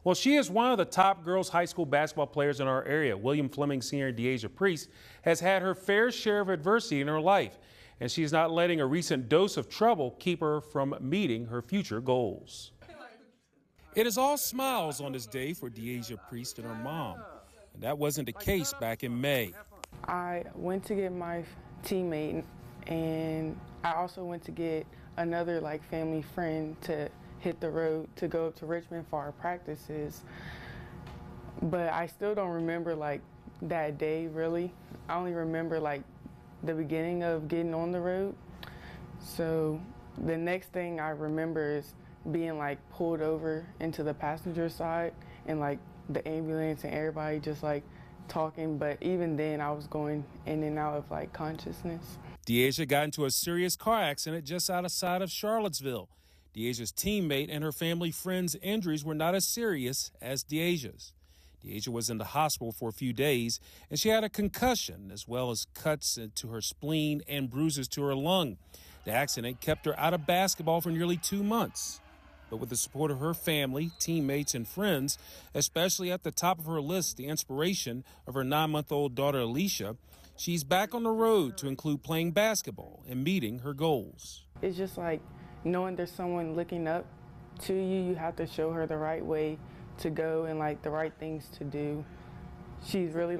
Well, she is one of the top girls high school basketball players in our area. William Fleming senior Deasia Priest has had her fair share of adversity in her life, and she's not letting a recent dose of trouble keep her from meeting her future goals. It is all smiles on this day for Deasia Priest and her mom, and that wasn't the case back in May. I went to get my teammate, and I also went to get another family friend to hit the road to go up to Richmond for our practices. But I still don't remember that day really. I only remember the beginning of getting on the road. So the next thing I remember is being pulled over into the passenger side, and the ambulance and everybody just talking, but even then I was going in and out of consciousness. Deasia got into a serious car accident just outside of Charlottesville. Deasia's teammate and her family friend's injuries were not as serious as Deasia's. Deasia was in the hospital for a few days, and she had a concussion as well as cuts to her spleen and bruises to her lung. The accident kept her out of basketball for nearly 2 months. But with the support of her family, teammates, and friends, especially at the top of her list, the inspiration of her 9-month-old daughter, Alicia, she's back on the road to include playing basketball and meeting her goals. It's just knowing there's someone looking up to you. You have to show her the right way to go and the right things to do. She's really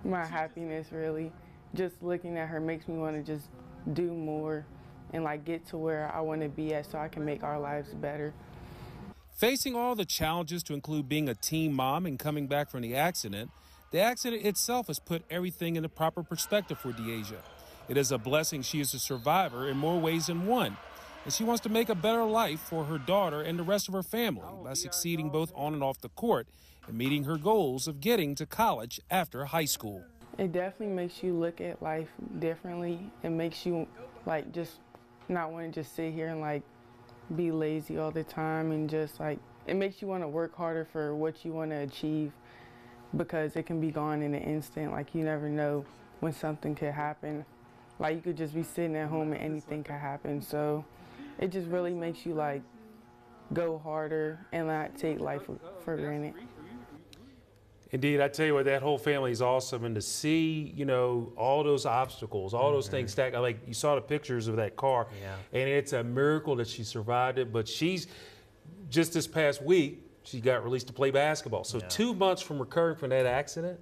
my happiness, really. Just looking at her makes me want to just do more and get to where I want to be at so I can make our lives better. Facing all the challenges to include being a teen mom and coming back from the accident itself has put everything in the proper perspective for Deasia. It is a blessing she is a survivor in more ways than one, and she wants to make a better life for her daughter and the rest of her family by succeeding both on and off the court and meeting her goals of getting to college after high school. It definitely makes you look at life differently. It makes you just not want to just sit here and be lazy all the time, and just it makes you want to work harder for what you want to achieve, because it can be gone in an instant. You never know when something could happen. You could just be sitting at home and anything could happen. So it just really makes you go harder and not take life for granted. Indeed, I tell you what, that whole family is awesome, and to see, all those obstacles, all those things stacked, you saw the pictures of that car, and it's a miracle that she survived it. But she's, just this past week, she got released to play basketball. So 2 months from recovering from that accident,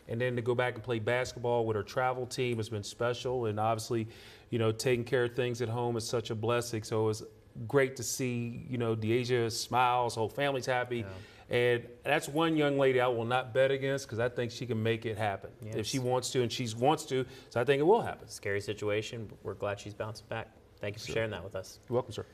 and then to go back and play basketball with her travel team has been special. And obviously, taking care of things at home is such a blessing. So it was great to see, Deasia smiles, whole family's happy. And that's one young lady I will not bet against, because I think she can make it happen if she wants to, and she wants to. So I think it will happen. Scary situation, but we're glad she's bouncing back. Thank you for sharing that with us. You're welcome, sir.